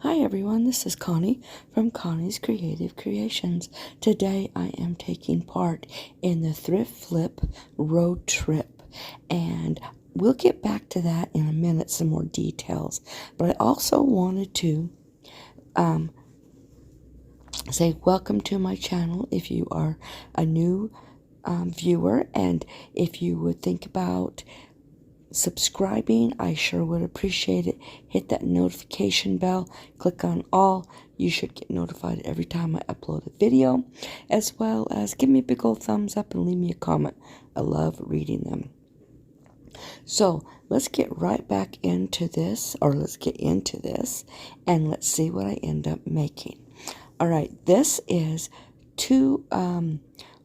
Hi everyone, this is Connie from Connie's Creative Creations. Today I am taking part in the Thrift Flip road trip, and we'll get back to that in a minute, some more details. But I also wanted to say welcome to my channel if you are a new viewer, and if you would think about subscribing, I sure would appreciate it. Hit that notification bell, click on all. You should get notified every time I upload a video, as well as give me a big old thumbs up and leave me a comment. I love reading them. So let's get right back into this, and let's see what I end up making. All right, this is two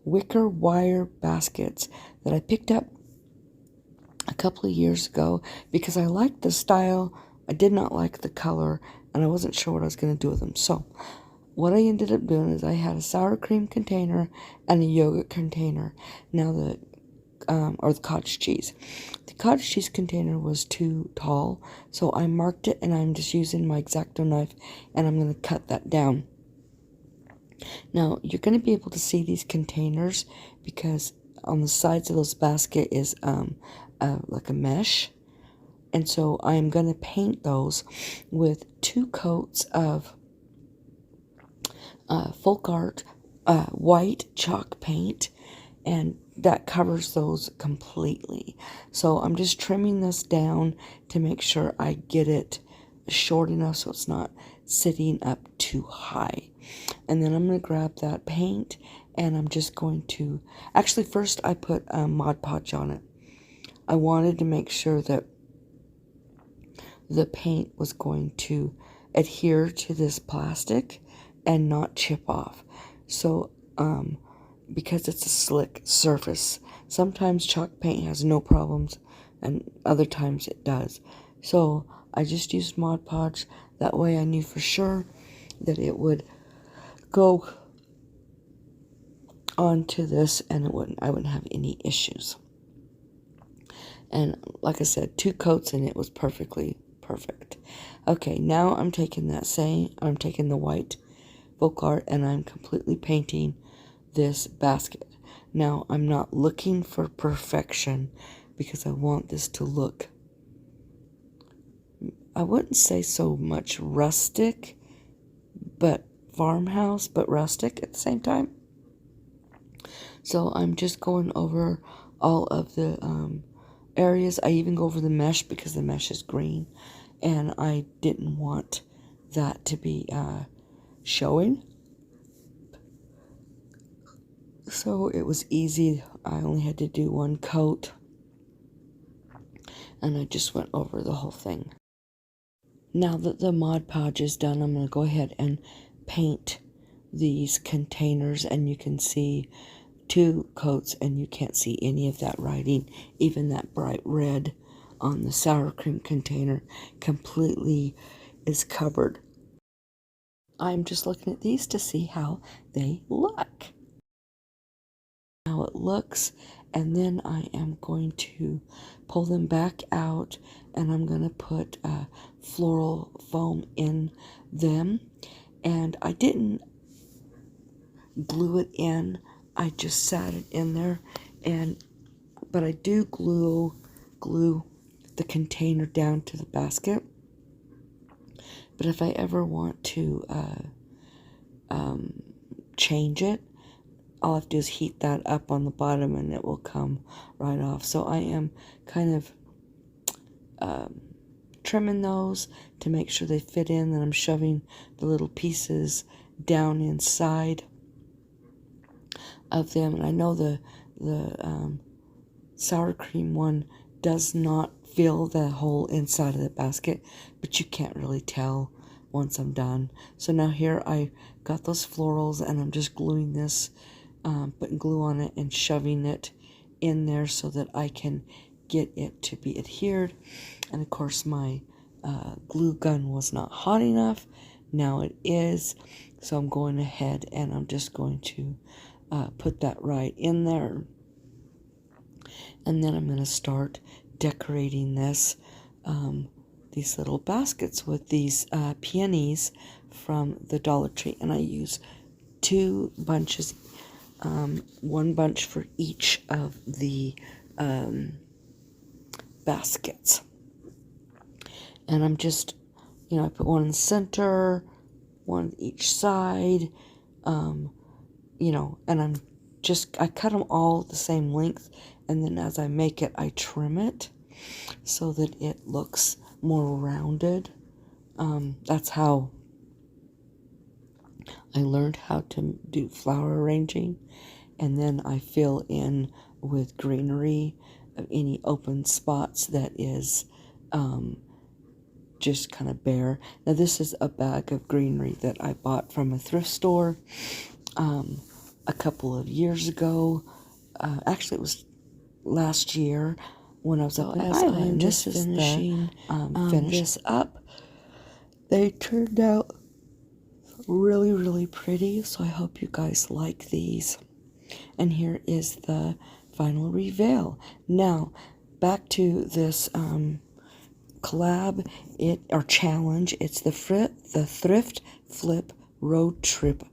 wicker wire baskets that I picked up a couple of years ago because I liked the style. I did not like the color, and I wasn't sure what I was going to do with them. So what I ended up doing is I had a sour cream container and a yogurt container. Now the cottage cheese. The cottage cheese container was too tall, so I marked it, and I'm just using my X-Acto knife, and I'm going to cut that down. Now you're going to be able to see these containers because on the sides of those basket is like a mesh, and so I'm going to paint those with 2 coats of folk art white chalk paint, and that covers those completely. So I'm just trimming this down to make sure I get it short enough so it's not sitting up too high. And then I'm going to grab that paint, and I'm just going to, actually first I put Mod Podge on it. I wanted to make sure that the paint was going to adhere to this plastic and not chip off. So, because it's a slick surface, sometimes chalk paint has no problems, and other times it does. So I just used Mod Podge. That way I knew for sure that it would go onto this, and I wouldn't have any issues. And like I said, 2 coats, and it was perfect. Okay, now I'm taking the white folk art, and I'm completely painting this basket. Now I'm not looking for perfection because I want this to look, I wouldn't say so much rustic, but farmhouse, but rustic at the same time. So I'm just going over all of the areas. I even go over the mesh because the mesh is green, and I didn't want that to be showing. So it was easy. I only had to do 1 coat, and I just went over the whole thing. Now that the Mod Podge is done, I'm going to go ahead and paint these containers, and you can see 2 coats, and you can't see any of that writing. Even that bright red on the sour cream container completely is covered. I'm just looking at these to see how they look. How it looks, and then I am going to pull them back out, and I'm going to put floral foam in them. And I didn't glue it in, I just sat it in there, but I do glue the container down to the basket. But if I ever want to change it, all I have to do is heat that up on the bottom, and it will come right off. So I am kind of trimming those to make sure they fit in, and I'm shoving the little pieces down inside of them. And I know the sour cream one does not fill the whole inside of the basket, but you can't really tell once I'm done. So now here I got those florals, and I'm just gluing this, putting glue on it and shoving it in there so that I can get it to be adhered. And of course my glue gun was not hot enough. Now it is, so I'm going ahead and I'm just going to put that right in there, and then I'm going to start decorating this. these little baskets with these peonies from the Dollar Tree, and I use 2 bunches, 1 bunch for each of the baskets. And I'm just, I put 1 in the center, 1 each side, and I cut them all the same length, and then as I make it, I trim it so that it looks more rounded. That's how I learned how to do flower arranging, and then I fill in with greenery of any open spots that is just kind of bare. Now this is a bag of greenery that I bought from a thrift store a couple of years ago. Actually, it was last year when I was up in Ireland. I'm just finishing this up. They turned out really, really pretty, so I hope you guys like these. And here is the final reveal. Now, back to this collab or challenge. It's the Thrift Flip Road Trip,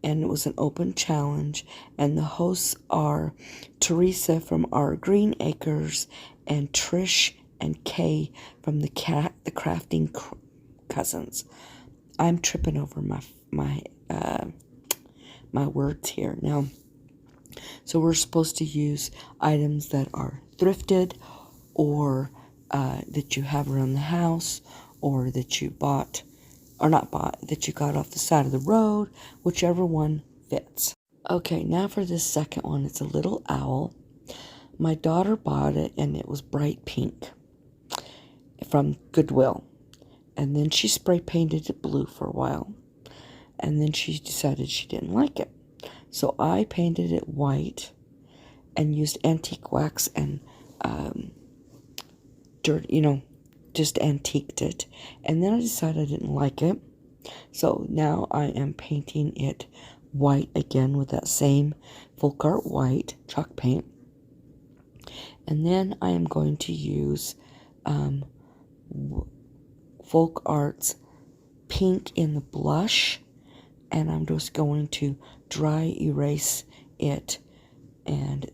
and it was an open challenge, and the hosts are Teresa from Our Greene Acres and Trish and Kay from the Crafting Cousins. I'm tripping over my words here now. So we're supposed to use items that are thrifted, or that you have around the house, or that you that you got off the side of the road, whichever one fits. Okay, now for this second one. It's a little owl. My daughter bought it, and it was bright pink from Goodwill. And then she spray painted it blue for a while, and then she decided she didn't like it. So I painted it white and used antique wax and dirt, just antiqued it. And then I decided I didn't like it. So now I am painting it white again with that same Folk Art white chalk paint. And then I am going to use Folk Art's pink in the blush, and I'm just going to dry erase it, and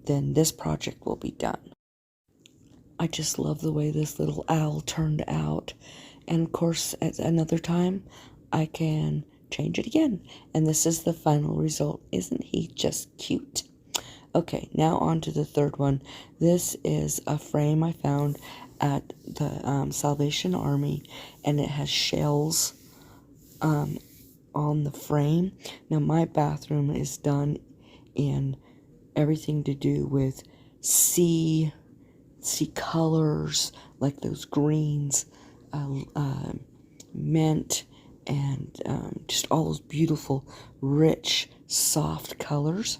then this project will be done. I just love the way this little owl turned out, and of course at another time I can change it again, and this is the final result. Isn't he just cute? Okay, now on to the third one. This is a frame I found at the Salvation Army, and it has shells on the frame. Now my bathroom is done in everything to do with sea colors, like those greens, mint, and just all those beautiful, rich, soft colors,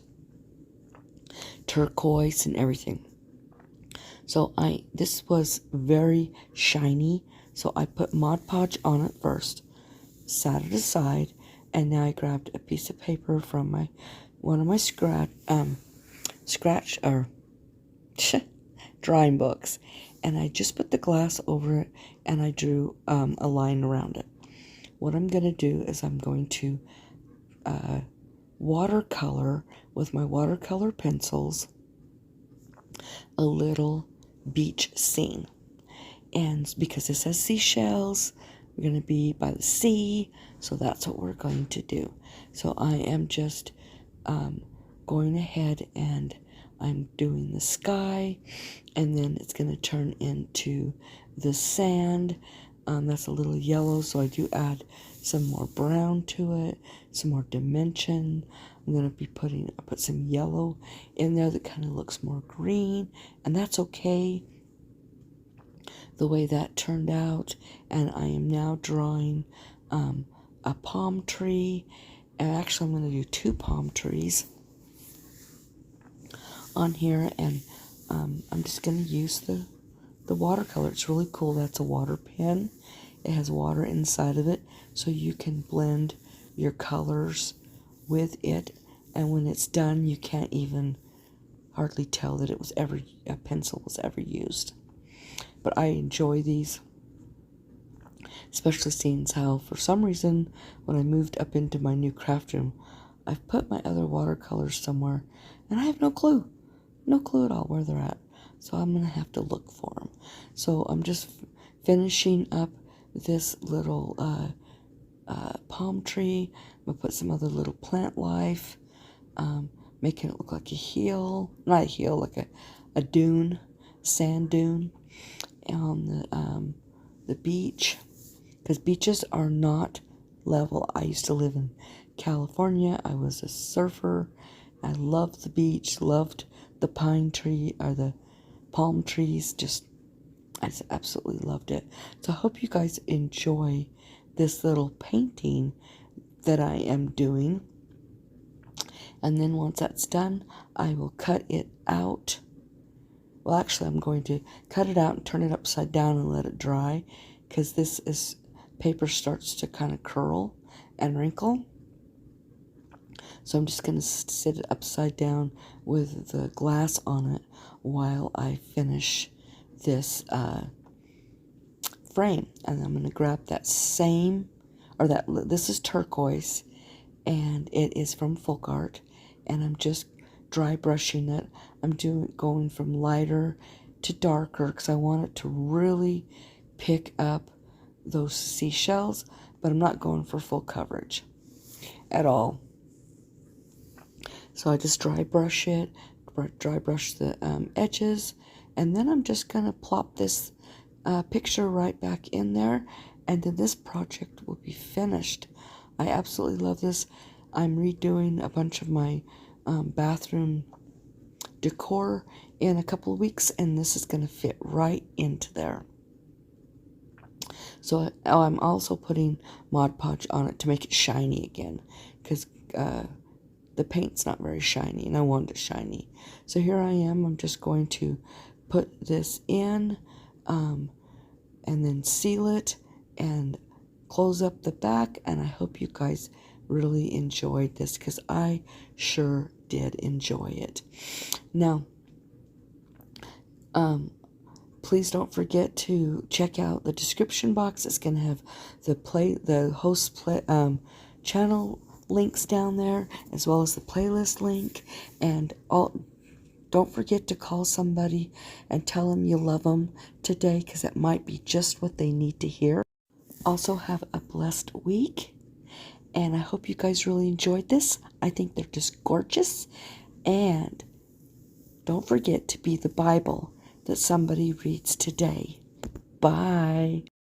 turquoise and everything. So this was very shiny, so I put Mod Podge on it first, sat it aside, and now I grabbed a piece of paper from one of my drawing books, and I just put the glass over it, and I drew a line around it. What I'm going to do is I'm going to watercolor with my watercolor pencils a little beach scene. And because it says seashells, we're going to be by the sea, so that's what we're going to do. So I am just going ahead and I'm doing the sky, and then it's going to turn into the sand. That's a little yellow, so I do add some more brown to it, some more dimension. I'm going to be I put some yellow in there that kind of looks more green, and that's okay the way that turned out. And I am now drawing a palm tree, and actually I'm going to do 2 palm trees on here, and I'm just going to use the watercolor. It's really cool. That's a water pen. It has water inside of it, so you can blend your colors with it, and when it's done you can't even hardly tell that a pencil was ever used. But I enjoy these. Especially seeing how, for some reason, when I moved up into my new craft room, I've put my other watercolors somewhere, and I have no clue. No clue at all where they're at. So I'm going to have to look for them. So I'm just finishing up this little palm tree. I'm going to put some other little plant life, making it look like a hill. Not a hill, like a dune, sand dune on the beach. Because beaches are not level. I used to live in California. I was a surfer. I loved the beach, loved the pine tree or the palm trees. I just absolutely loved it. So I hope you guys enjoy this little painting that I am doing. And then once that's done, I will cut it out. Well, actually, I'm going to cut it out and turn it upside down and let it dry, because paper starts to kind of curl and wrinkle. So I'm just going to sit it upside down with the glass on it while I finish this frame. And I'm going to grab that this is turquoise, and it is from Folk Art, and I'm just dry brushing it. I'm going from lighter to darker because I want it to really pick up those seashells, but I'm not going for full coverage at all. So I just dry brush the edges, and then I'm just going to plop this picture right back in there, and then this project will be finished. I absolutely love this. I'm redoing a bunch of my bathroom decor in a couple of weeks, and this is going to fit right into there. So I'm also putting Mod Podge on it to make it shiny again, because the paint's not very shiny, and I want it shiny. So here I am. I'm just going to put this in, and then seal it and close up the back. And I hope you guys really enjoyed this, because I sure did enjoy it. Now, please don't forget to check out the description box. It's going to have the host channel links down there, as well as the playlist link. And don't forget to call somebody and tell them you love them today, because it might be just what they need to hear. Also, have a blessed week, and I hope you guys really enjoyed this. I think they're just gorgeous. And don't forget to be the Bible that somebody reads today. Bye.